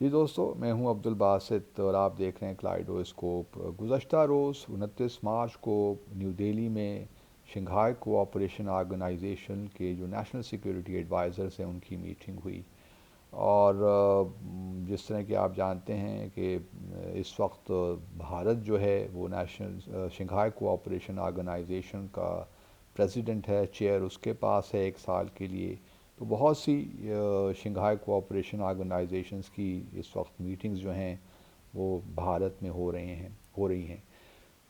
جی دوستو، میں ہوں عبد الباسط اور آپ دیکھ رہے ہیں کلائڈوسکوپ۔ گزشتہ روز 29 مارچ کو نیو دہلی میں شنگھائی کوآپریشن آرگنائزیشن کے جو نیشنل سیکیورٹی ایڈوائزرز ہیں ان کی میٹنگ ہوئی، اور جس طرح کہ آپ جانتے ہیں کہ اس وقت بھارت جو ہے وہ نیشنل شنگھائی کوآپریشن آرگنائزیشن کا پریزیڈنٹ ہے، چیئر اس کے پاس ہے 1 سال کے لیے۔ تو بہت سی شنگھائی کوآپریشن آرگنائزیشنز کی اس وقت میٹنگز جو ہیں وہ بھارت میں ہو رہی ہیں۔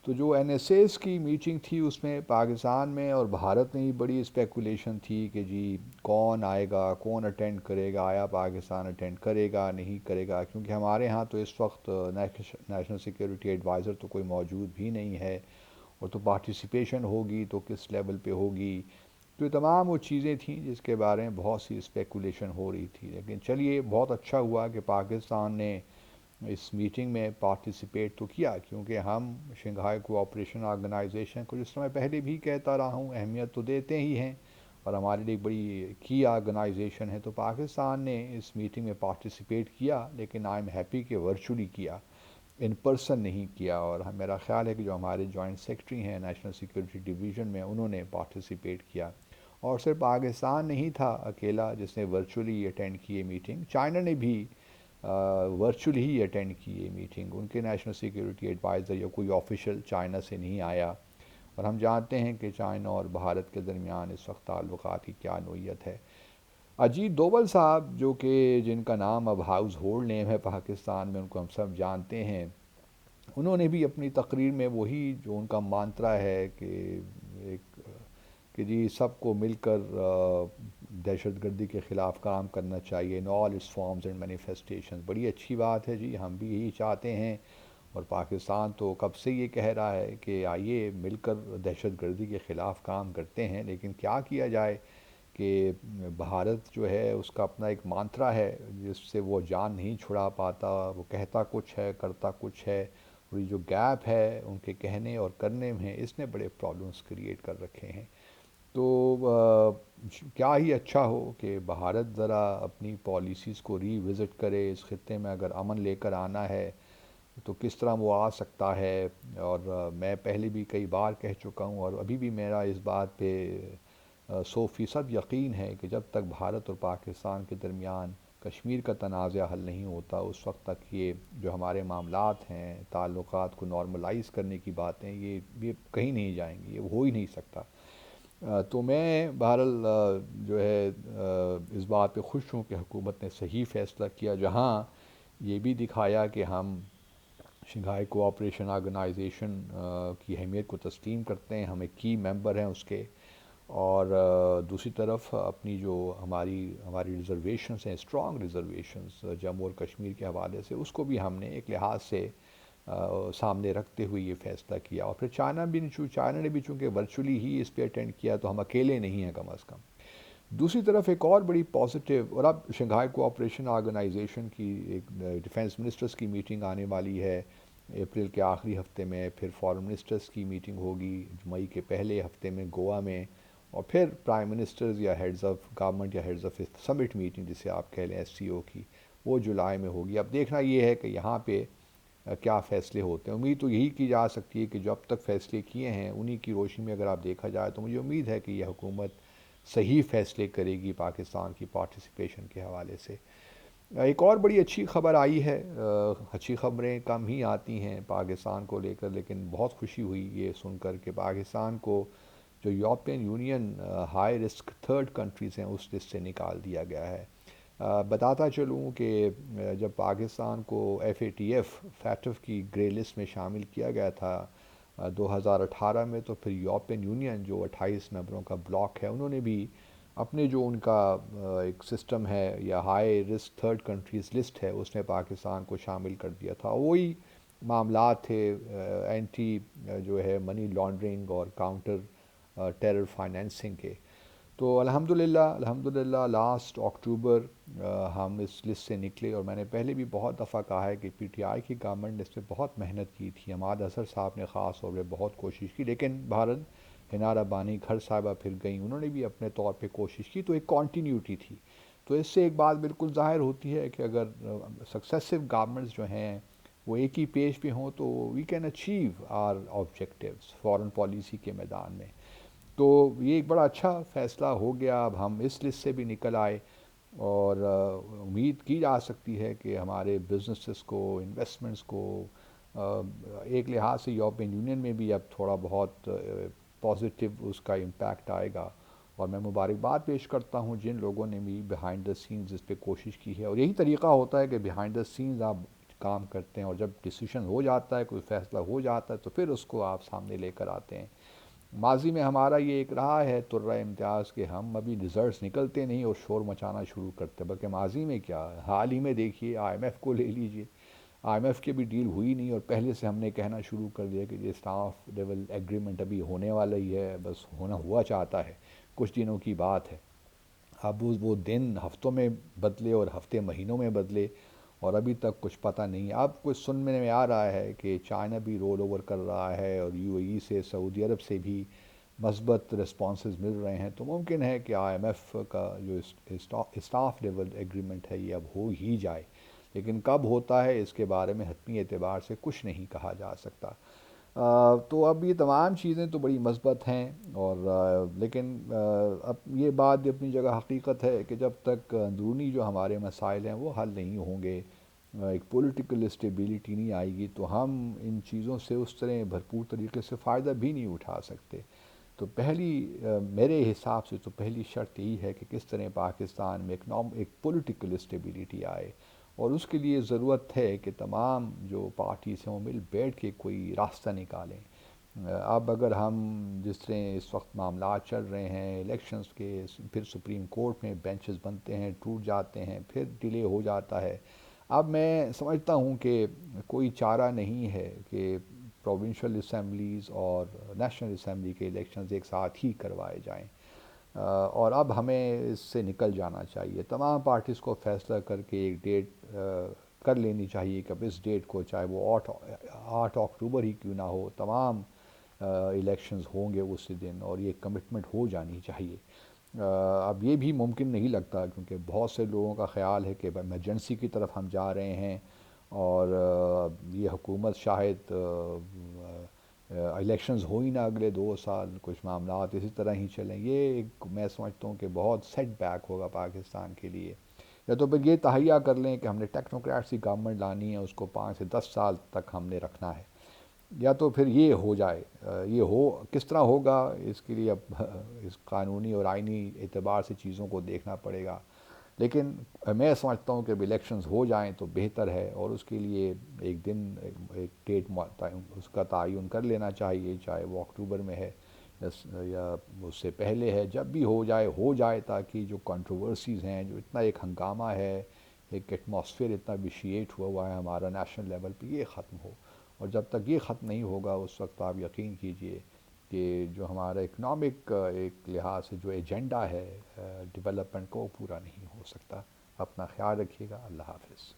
تو جو این ایس ایز کی میٹنگ تھی اس میں پاکستان میں اور بھارت میں ہی بڑی اسپیکولیشن تھی کہ جی کون آئے گا، کون اٹینڈ کرے گا، آیا پاکستان اٹینڈ کرے گا نہیں کرے گا، کیونکہ ہمارے ہاں تو اس وقت نیشنل سیکیورٹی ایڈوائزر تو کوئی موجود بھی نہیں ہے، اور تو پارٹیسپیشن ہوگی تو کس لیول پہ ہوگی۔ تو یہ تمام وہ چیزیں تھیں جس کے بارے میں بہت سی اسپیکولیشن ہو رہی تھی، لیکن چلیے بہت اچھا ہوا کہ پاکستان نے اس میٹنگ میں پارٹیسپیٹ تو کیا، کیونکہ ہم شنگھائی کوآپریشن آرگنائزیشن کو جس طرح میں پہلے بھی کہتا رہا ہوں اہمیت تو دیتے ہی ہیں، اور ہمارے لیے ایک بڑی کی آرگنائزیشن ہے۔ تو پاکستان نے اس میٹنگ میں پارٹیسپیٹ کیا، لیکن آئی ایم ہیپی کہ ورچولی کیا، ان پرسن نہیں کیا، اور میرا خیال ہے کہ جو ہمارے جوائنٹ سیکرٹری ہیں نیشنل سیکورٹی ڈویژن میں انہوں نے پارٹیسپیٹ کیا۔ اور صرف پاکستان نہیں تھا اکیلا جس نے ورچولی اٹینڈ کی یہ میٹنگ، چائنا نے بھی ورچولی ہی اٹینڈ کی یہ میٹنگ، ان کے نیشنل سیکورٹی ایڈوائزر یا کوئی آفیشل چائنا سے نہیں آیا۔ اور ہم جانتے ہیں کہ چائنا اور بھارت کے درمیان اس وقت تعلقات کی کیا نوعیت ہے۔ اجیت دوول صاحب جو کہ جن کا نام اب ہاؤس ہولڈ نیم ہے پاکستان میں، ان کو ہم سب جانتے ہیں، انہوں نے بھی اپنی تقریر میں وہی جو ان کا مانترا ہے کہ ایک کہ جی سب کو مل کر دہشت گردی کے خلاف کام کرنا چاہیے، ان آل اٹس فارمز اینڈ مینیفیسٹیشن، بڑی اچھی بات ہے جی، ہم بھی یہی چاہتے ہیں، اور پاکستان تو کب سے یہ کہہ رہا ہے کہ آئیے مل کر دہشت گردی کے خلاف کام کرتے ہیں، لیکن کیا کیا جائے کہ بھارت جو ہے اس کا اپنا ایک مانترا ہے جس سے وہ جان نہیں چھڑا پاتا، وہ کہتا کچھ ہے کرتا کچھ ہے، اور یہ جو گیپ ہے ان کے کہنے اور کرنے میں اس نے بڑے پرابلمس کریٹ کر رکھے ہیں۔ تو کیا ہی اچھا ہو کہ بھارت ذرا اپنی پالیسیز کو ری وزٹ کرے، اس خطے میں اگر امن لے کر آنا ہے تو کس طرح وہ آ سکتا ہے۔ اور میں پہلے بھی کئی بار کہہ چکا ہوں، اور ابھی بھی میرا اس بات پہ 100% یقین ہے کہ جب تک بھارت اور پاکستان کے درمیان کشمیر کا تنازع حل نہیں ہوتا اس وقت تک یہ جو ہمارے معاملات ہیں، تعلقات کو نارملائز کرنے کی باتیں، یہ کہیں نہیں جائیں گی، یہ ہو ہی نہیں سکتا۔ تو میں بہرحال جو ہے اس بات پہ خوش ہوں کہ حکومت نے صحیح فیصلہ کیا، جہاں یہ بھی دکھایا کہ ہم شنگھائی کوآپریشن آرگنائزیشن کی اہمیت کو تسلیم کرتے ہیں، ہم ایک کی ممبر ہیں اس کے، اور دوسری طرف اپنی جو ہماری ریزرویشنز ہیں، اسٹرانگ ریزرویشنز جموں اور کشمیر کے حوالے سے، اس کو بھی ہم نے ایک لحاظ سے سامنے رکھتے ہوئے یہ فیصلہ کیا۔ اور پھر چائنا نے بھی چونکہ ورچولی ہی اس پہ اٹینڈ کیا، تو ہم اکیلے نہیں ہیں کم از کم۔ دوسری طرف ایک اور بڑی پازیٹیو، اور اب شنگھائی کوآپریشن آرگنائزیشن کی ایک ڈیفنس منسٹرز کی میٹنگ آنے والی ہے اپریل کے آخری ہفتے میں، پھر فارن منسٹرز کی میٹنگ ہوگی مئی کے پہلے ہفتے میں گوا میں، اور پھر پرائم منسٹرز یا ہیڈز آف گورنمنٹ یا ہیڈز آف سمٹ میٹنگ جسے آپ کہہ لیں ایس سی او کی، وہ جولائی میں ہوگی۔ اب دیکھنا یہ ہے کہ یہاں پہ کیا فیصلے ہوتے ہیں۔ امید تو یہی کی جا سکتی ہے کہ جو اب تک فیصلے کیے ہیں انہی کی روشنی میں اگر آپ دیکھا جائے تو مجھے امید ہے کہ یہ حکومت صحیح فیصلے کرے گی پاکستان کی پارٹیسپیشن کے حوالے سے۔ ایک اور بڑی اچھی خبر آئی ہے، اچھی خبریں کم ہی آتی ہیں پاکستان کو لے کر، لیکن بہت خوشی ہوئی یہ سن کر کہ پاکستان کو جو European union high risk third countries ہیں اس لسٹ سے نکال دیا گیا ہے۔ بتاتا چلوں کہ جب پاکستان کو F A T F FATF کی گرے لسٹ میں شامل کیا گیا تھا 2018 میں، تو پھر یورپین یونین جو 28 ممبروں کا بلاک ہے انہوں نے بھی اپنے جو ان کا ایک سسٹم ہے یا high risk third countries list ہے اس میں پاکستان کو شامل کر دیا تھا۔ وہی معاملات تھے اینٹی جو ہے منی لانڈرنگ اور کاؤنٹر ٹیرر فائنینسنگ کے۔ تو الحمدللہ لاسٹ اکتوبر ہم اس لسٹ سے نکلے، اور میں نے پہلے بھی بہت دفعہ کہا ہے کہ پی ٹی آئی کی گورنمنٹ نے اس پہ بہت محنت کی تھی، عماد اظہر صاحب نے خاص طور پہ بہت کوشش کی، لیکن بھارت ہنارا بانی گھر صاحبہ پھر گئیں، انہوں نے بھی اپنے طور پہ کوشش کی، تو ایک کانٹینیوٹی تھی۔ تو اس سے ایک بات بالکل ظاہر ہوتی ہے کہ اگر سکسیسو گورنمنٹس جو ہیں وہ ایک ہی پیج پہ ہوں تو we can achieve our objectives foreign policy کے میدان میں. تو یہ ایک بڑا اچھا فیصلہ ہو گیا. اب ہم اس لسٹ سے بھی نکل آئے اور امید کی جا سکتی ہے کہ ہمارے بزنسز کو انویسٹمنٹس کو ایک لحاظ سے یورپین یونین میں بھی اب تھوڑا بہت پازیٹیو اس کا امپیکٹ آئے گا. اور میں مبارکباد پیش کرتا ہوں جن لوگوں نے بھی بیہائنڈ دا سینز اس پہ کوشش کی ہے. اور یہی طریقہ ہوتا ہے کہ بیہائنڈ دا سینز آپ کام کرتے ہیں اور جب ڈیسیشن ہو جاتا ہے کوئی فیصلہ ہو جاتا ہے تو پھر اس کو آپ سامنے لے کر آتے ہیں. ماضی میں ہمارا یہ ایک رہا ہے طرہ امتیاز کہ ہم ابھی ریزلٹس نکلتے نہیں اور شور مچانا شروع کرتے. بلکہ ماضی میں کیا حال ہی میں دیکھیے آئی ایم ایف کو لے لیجئے, آئی ایم ایف کی بھی ڈیل ہوئی نہیں اور پہلے سے ہم نے کہنا شروع کر دیا کہ یہ اسٹاف لیول ایگریمنٹ ابھی ہونے والا ہی ہے, بس ہونا ہوا چاہتا ہے, کچھ دنوں کی بات ہے. اب وہ دن ہفتوں میں بدلے اور ہفتے مہینوں میں بدلے اور ابھی تک کچھ پتہ نہیں. اب کچھ سننے میں آ رہا ہے کہ چائنا بھی رول اوور کر رہا ہے اور یو اے ای سے سعودی عرب سے بھی مثبت رسپانسز مل رہے ہیں. تو ممکن ہے کہ آئی ایم ایف کا جو اسٹاف لیول ایگریمنٹ ہے یہ اب ہو ہی جائے, لیکن کب ہوتا ہے اس کے بارے میں حتمی اعتبار سے کچھ نہیں کہا جا سکتا. تو اب یہ تمام چیزیں تو بڑی مثبت ہیں اور لیکن اب یہ بات بھی اپنی جگہ حقیقت ہے کہ جب تک اندرونی جو ہمارے مسائل ہیں وہ حل نہیں ہوں گے, ایک پولیٹیکل اسٹیبلٹی نہیں آئے گی, تو ہم ان چیزوں سے اس طرح بھرپور طریقے سے فائدہ بھی نہیں اٹھا سکتے. تو پہلی میرے حساب سے تو پہلی شرط یہی ہے کہ کس طرح پاکستان میں ایک پولیٹیکل اسٹیبلٹی آئے, اور اس کے لیے ضرورت ہے کہ تمام جو پارٹیز ہیں وہ مل بیٹھ کے کوئی راستہ نکالیں. اب اگر ہم جس طرح اس وقت معاملات چل رہے ہیں الیکشنز کے, پھر سپریم کورٹ میں بینچز بنتے ہیں, ٹوٹ جاتے ہیں, پھر ڈیلے ہو جاتا ہے. اب میں سمجھتا ہوں کہ کوئی چارہ نہیں ہے کہ پروونشل اسمبلیز اور نیشنل اسمبلی کے الیکشنز ایک ساتھ ہی کروائے جائیں, اور اب ہمیں اس سے نکل جانا چاہیے. تمام پارٹیز کو فیصلہ کر کے ایک ڈیٹ کر لینی چاہیے کہ اب اس ڈیٹ کو, چاہے وہ 8 اکتوبر ہی کیوں نہ ہو, تمام الیکشنز ہوں گے اسی دن, اور یہ کمٹمنٹ ہو جانی چاہیے. اب یہ بھی ممکن نہیں لگتا کیونکہ بہت سے لوگوں کا خیال ہے کہ ایمرجنسی کی طرف ہم جا رہے ہیں اور یہ حکومت شاید الیکشنز ہو ہی نہ اگلے 2 سال, کچھ معاملات اسی طرح ہی چلیں. یہ ایک میں سمجھتا ہوں کہ بہت سیٹ بیک ہوگا پاکستان کے لیے. یا تو پھر یہ تہیہ کر لیں کہ ہم نے ٹیکنوکریٹس کی گورنمنٹ لانی ہے, اس کو 5 سے 10 سال تک ہم نے رکھنا ہے, یا تو پھر یہ ہو جائے. یہ ہو کس طرح ہوگا اس کے لیے اب اس قانونی اور آئینی اعتبار سے چیزوں کو دیکھنا پڑے گا, لیکن میں سمجھتا ہوں کہ اب الیکشنز ہو جائیں تو بہتر ہے, اور اس کے لیے ایک دن ایک ڈیٹ اس کا تعین کر لینا چاہیے, چاہے وہ اکتوبر میں ہے یا اس سے پہلے ہے. جب بھی ہو جائے تاکہ جو کنٹروورسیز ہیں, جو اتنا ایک ہنگامہ ہے, ایک ایٹماسفیئر اتنا وشیٹ ہوا ہے ہمارا نیشنل لیول پہ, یہ ختم ہو. اور جب تک یہ ختم نہیں ہوگا اس وقت آپ یقین کیجئے کہ جو ہمارا اکنامک ایک لحاظ سے جو ایجنڈا ہے ڈیولپمنٹ کو, پورا نہیں ہو سکتا. اپنا خیال رکھیے گا. اللہ حافظ.